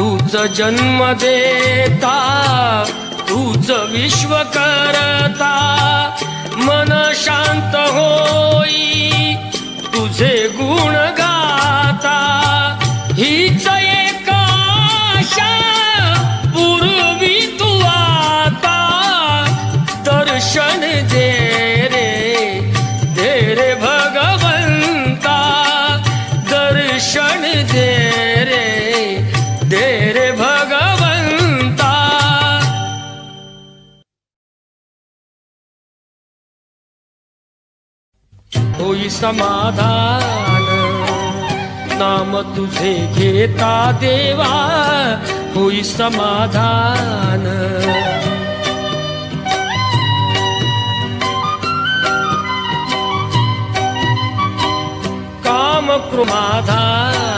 तूच जन्म देता, तूच विश्व करता, मन शांत होई तुझे गुण गाता. हीच एक आशा पूर्वी तू आता, दर्शन दे रे भगवंता, दर्शन दे रे भगवंता. होई समाधान नाम तुझे घेता देवा, होई समाधान. काम कृमाधान